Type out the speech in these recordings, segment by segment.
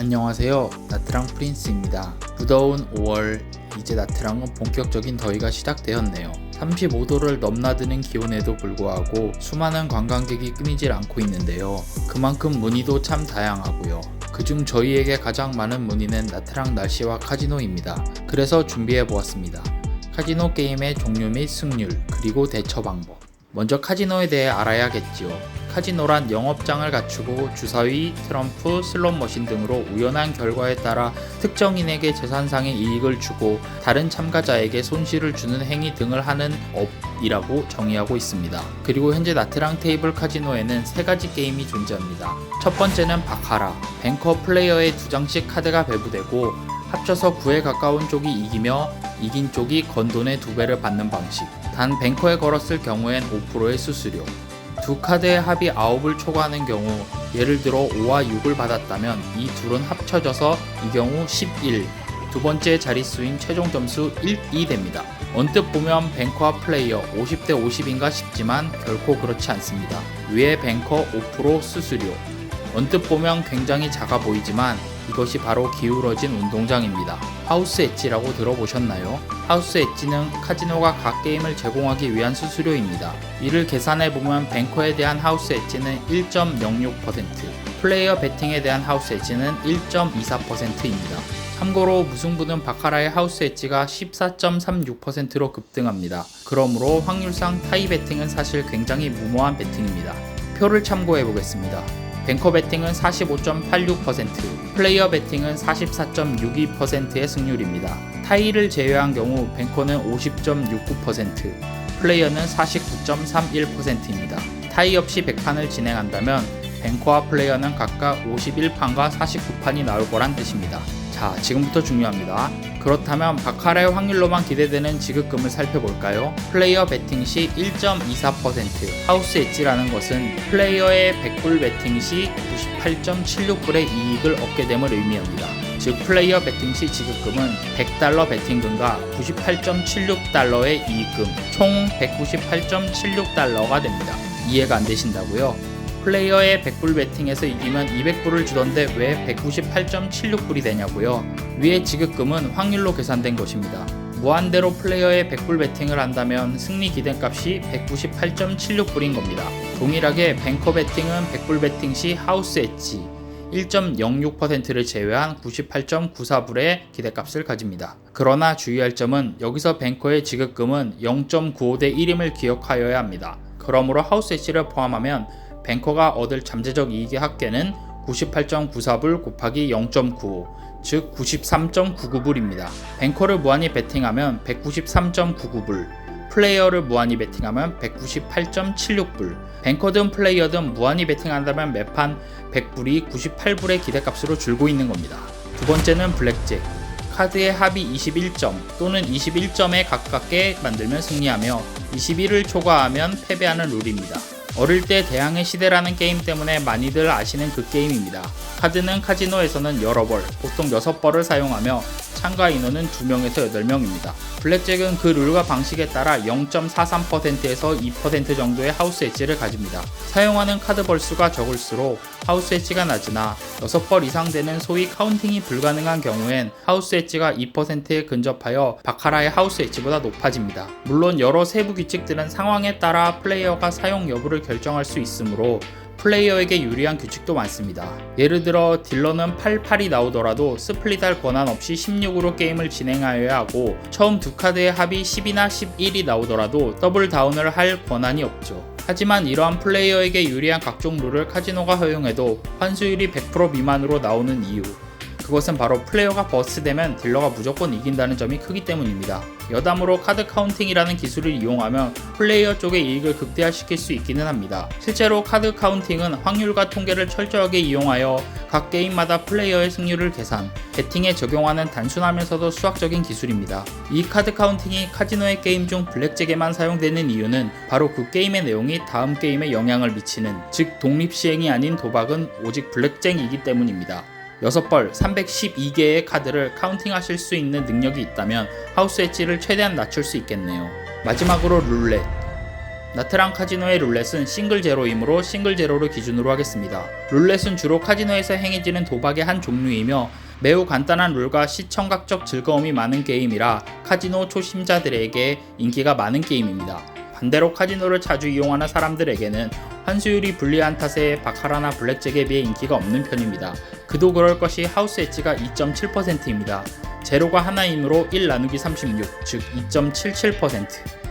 안녕하세요. 나트랑 프린스입니다. 무더운 5월, 이제 나트랑은 본격적인 더위가 시작되었네요. 35도를 넘나드는 기온에도 불구하고 수많은 관광객이 끊이질 않고 있는데요. 그만큼 문의도 참 다양하고요. 그중 저희에게 가장 많은 문의는 나트랑 날씨와 카지노입니다. 그래서 준비해보았습니다. 카지노 게임의 종류 및 승률, 그리고 대처 방법. 먼저 카지노에 대해 알아야겠지요. 카지노란 영업장을 갖추고 주사위, 트럼프, 슬롯머신 등으로 우연한 결과에 따라 특정인에게 재산상의 이익을 주고 다른 참가자에게 손실을 주는 행위 등을 하는 업이라고 정의하고 있습니다. 그리고 현재 나트랑 테이블 카지노에는 3가지 게임이 존재합니다. 첫 번째는 바카라, 뱅커 플레이어의 2장씩 카드가 배부되고 합쳐서 9에 가까운 쪽이 이기며 이긴 쪽이 건 돈의 2배를 받는 방식. 단 뱅커에 걸었을 경우엔 5%의 수수료. 두 카드의 합이 9을 초과하는 경우, 예를 들어 5와 6을 받았다면 이 둘은 합쳐져서 이 경우 11, 두 번째 자릿수인 최종 점수 1이 됩니다. 언뜻 보면 뱅커와 플레이어 50대 50인가 싶지만 결코 그렇지 않습니다. 위에 뱅커 5% 수수료. 언뜻 보면 굉장히 작아 보이지만 이것이 바로 기울어진 운동장입니다. 하우스 엣지라고 들어보셨나요? 하우스 엣지는 카지노가 각 게임을 제공하기 위한 수수료입니다. 이를 계산해보면 뱅커에 대한 하우스 엣지는 1.06%, 플레이어 베팅에 대한 하우스 엣지는 1.24%입니다. 참고로 무승부는 바카라의 하우스 엣지가 14.36%로 급등합니다. 그러므로 확률상 타이 베팅은 사실 굉장히 무모한 베팅입니다. 표를 참고해보겠습니다. 뱅커 베팅은 45.86%, 플레이어 베팅은 44.62%의 승률입니다. 타이를 제외한 경우 뱅커는 50.69%, 플레이어는 49.31%입니다. 타이 없이 100판을 진행한다면 뱅커와 플레이어는 각각 51판과 49판이 나올 거란 뜻입니다. 자, 지금부터 중요합니다. 그렇다면 바카라의 확률로만 기대되는 지급금을 살펴볼까요? 플레이어 베팅 시 1.24%, 하우스 엣지라는 것은 플레이어의 100불 베팅 시 98.76불의 이익을 얻게 됨을 의미합니다. 즉 플레이어 베팅 시 지급금은 100달러 베팅금과 98.76달러의 이익금, 총 198.76달러가 됩니다. 이해가 안 되신다고요? 플레이어의 100불 베팅에서 이기면 200불을 주던데 왜 198.76불이 되냐고요? 위의 지급금은 확률로 계산된 것입니다. 무한대로 플레이어의 100불 베팅을 한다면 승리 기대값이 198.76불인 겁니다. 동일하게 뱅커 베팅은 100불 베팅 시 하우스 엣지 1.06%를 제외한 98.94불의 기대값을 가집니다. 그러나 주의할 점은 여기서 뱅커의 지급금은 0.95대 1임을 기억하여야 합니다. 그러므로 하우스 엣지를 포함하면 뱅커가 얻을 잠재적 이익의 합계는 98.94불 곱하기 0.95, 즉 93.99불입니다. 뱅커를 무한히 베팅하면 193.99불, 플레이어를 무한히 베팅하면 198.76불, 뱅커든 플레이어든 무한히 베팅한다면 매판 100불이 98불의 기대값으로 줄고 있는 겁니다. 두 번째는 블랙잭. 카드의 합이 21점 또는 21점에 가깝게 만들면 승리하며 21을 초과하면 패배하는 룰입니다. 어릴 때 대항해 시대라는 게임 때문에 많이들 아시는 그 게임입니다. 카드는 카지노에서는 여러 벌, 보통 6벌을 사용하며 참가 인원은 2명에서 8명입니다. 블랙잭은 그 룰과 방식에 따라 0.43%에서 2% 정도의 하우스 엣지를 가집니다. 사용하는 카드 벌수가 적을수록 하우스 엣지가 낮으나 6벌 이상 되는 소위 카운팅이 불가능한 경우엔 하우스 엣지가 2%에 근접하여 바카라의 하우스 엣지보다 높아집니다. 물론 여러 세부 규칙들은 상황에 따라 플레이어가 사용 여부를 결정할 수 있으므로 플레이어에게 유리한 규칙도 많습니다. 예를 들어 딜러는 8-8이 나오더라도 스플릿할 권한 없이 16으로 게임을 진행하여야 하고 처음 두 카드의 합이 10이나 11이 나오더라도 더블 다운을 할 권한이 없죠. 하지만 이러한 플레이어에게 유리한 각종 룰을 카지노가 허용해도 환수율이 100% 미만으로 나오는 이유, 그것은 바로 플레이어가 버스되면 딜러가 무조건 이긴다는 점이 크기 때문입니다. 여담으로 카드 카운팅이라는 기술을 이용하면 플레이어 쪽의 이익을 극대화시킬 수 있기는 합니다. 실제로 카드 카운팅은 확률과 통계를 철저하게 이용하여 각 게임마다 플레이어의 승률을 계산, 베팅에 적용하는 단순하면서도 수학적인 기술입니다. 이 카드 카운팅이 카지노의 게임 중 블랙잭에만 사용되는 이유는 바로 그 게임의 내용이 다음 게임에 영향을 미치는, 즉 독립시행이 아닌 도박은 오직 블랙잭이기 때문입니다. 6벌 312개의 카드를 카운팅하실 수 있는 능력이 있다면 하우스 엣지를 최대한 낮출 수 있겠네요. 마지막으로 룰렛. 나트랑 카지노의 룰렛은 싱글 제로이므로 싱글 제로를 기준으로 하겠습니다. 룰렛은 주로 카지노에서 행해지는 도박의 한 종류이며 매우 간단한 룰과 시청각적 즐거움이 많은 게임이라 카지노 초심자들에게 인기가 많은 게임입니다. 반대로 카지노를 자주 이용하는 사람들에게는 환수율이 불리한 탓에 바카라나 블랙잭에 비해 인기가 없는 편입니다. 그도 그럴 것이 하우스 엣지가 2.7%입니다. 제로가 하나이므로 1 나누기 36, 즉 2.77%.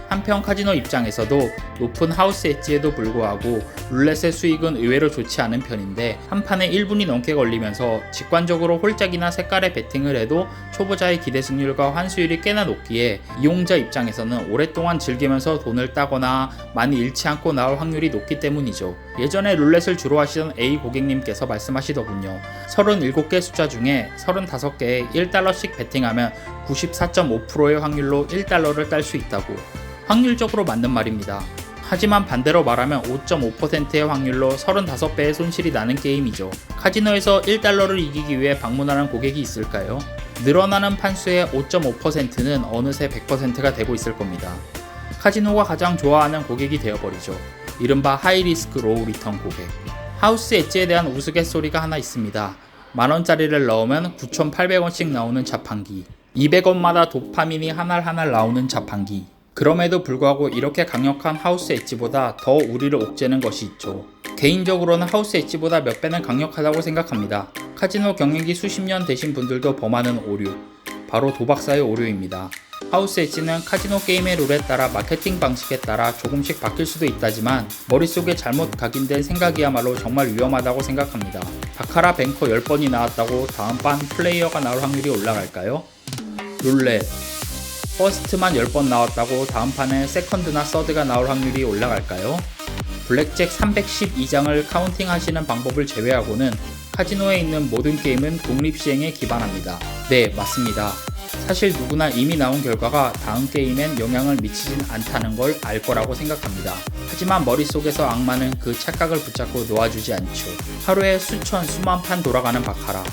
한편 카지노 입장에서도 높은 하우스 엣지에도 불구하고 룰렛의 수익은 의외로 좋지 않은 편인데 한 판에 1분이 넘게 걸리면서 직관적으로 홀짝이나 색깔의 베팅을 해도 초보자의 기대 승률과 환수율이 꽤나 높기에 이용자 입장에서는 오랫동안 즐기면서 돈을 따거나 많이 잃지 않고 나올 확률이 높기 때문이죠. 예전에 룰렛을 주로 하시던 A 고객님께서 말씀하시더군요. 37개 숫자 중에 35개에 1달러씩 베팅하면 94.5%의 확률로 1달러를 딸 수 있다고. 확률적으로 맞는 말입니다. 하지만 반대로 말하면 5.5%의 확률로 35배의 손실이 나는 게임이죠. 카지노에서 1달러를 이기기 위해 방문하는 고객이 있을까요? 늘어나는 판수의 5.5%는 어느새 100%가 되고 있을 겁니다. 카지노가 가장 좋아하는 고객이 되어버리죠. 이른바 하이리스크 로우 리턴 고객. 하우스 엣지에 대한 우스갯소리가 하나 있습니다. 만원짜리를 넣으면 9,800원씩 나오는 자판기, 200원마다 도파민이 한 알 나오는 자판기. 그럼에도 불구하고 이렇게 강력한 하우스 엣지보다 더 우리를 옥죄는 것이 있죠. 개인적으로는 하우스 엣지보다 몇 배는 강력하다고 생각합니다. 카지노 경력이 수십 년 되신 분들도 범하는 오류, 바로 도박사의 오류입니다. 하우스 엣지는 카지노 게임의 룰에 따라 마케팅 방식에 따라 조금씩 바뀔 수도 있다지만 머릿속에 잘못 각인된 생각이야말로 정말 위험하다고 생각합니다. 바카라 뱅커 10번이 나왔다고 다음 판 플레이어가 나올 확률이 올라갈까요? 룰렛 퍼스트만 10번 나왔다고 다음 판에 세컨드나 서드가 나올 확률이 올라갈까요? 블랙잭 312장을 카운팅 하시는 방법을 제외하고는 카지노에 있는 모든 게임은 독립시행에 기반합니다. 네, 맞습니다. 사실 누구나 이미 나온 결과가 다음 게임엔 영향을 미치진 않다는 걸 알 거라고 생각합니다. 하지만 머릿속에서 악마는 그 착각을 붙잡고 놓아주지 않죠. 하루에 수천 수만 판 돌아가는 바카라.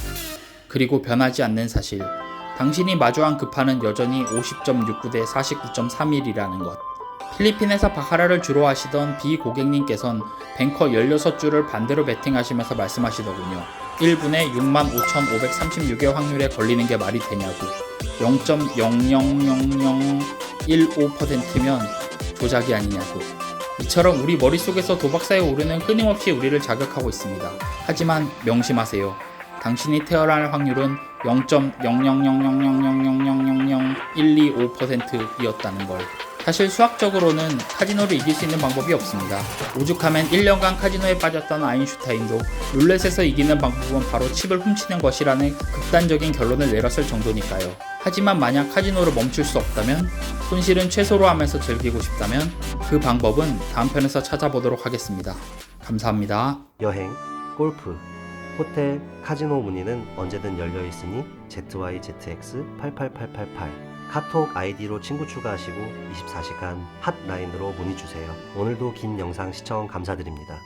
그리고 변하지 않는 사실. 당신이 마주한 그 판은 여전히 50.69 대 49.31이라는 것. 필리핀에서 바카라를 주로 하시던 B 고객님께선 뱅커 16줄을 반대로 베팅하시면서 말씀하시더군요. 1분에 65,536의 확률에 걸리는 게 말이 되냐고. 0.000015%면 조작이 아니냐고. 이처럼 우리 머릿속에서 도박사의 오류는 끊임없이 우리를 자극하고 있습니다. 하지만 명심하세요. 당신이 태어날 확률은 0.0000000000125%이었다는 걸. 사실 수학적으로는 카지노를 이길 수 있는 방법이 없습니다. 오죽하면 1년간 카지노에 빠졌던 아인슈타인도 룰렛에서 이기는 방법은 바로 칩을 훔치는 것이라는 극단적인 결론을 내렸을 정도니까요. 하지만 만약 카지노를 멈출 수 없다면, 손실은 최소로 하면서 즐기고 싶다면 그 방법은 다음 편에서 찾아보도록 하겠습니다. 감사합니다. 여행, 골프, 호텔, 카지노 문의는 언제든 열려 있으니 ZYZX88888 카톡 아이디로 친구 추가하시고 24시간 핫라인으로 문의 주세요. 오늘도 긴 영상 시청 감사드립니다.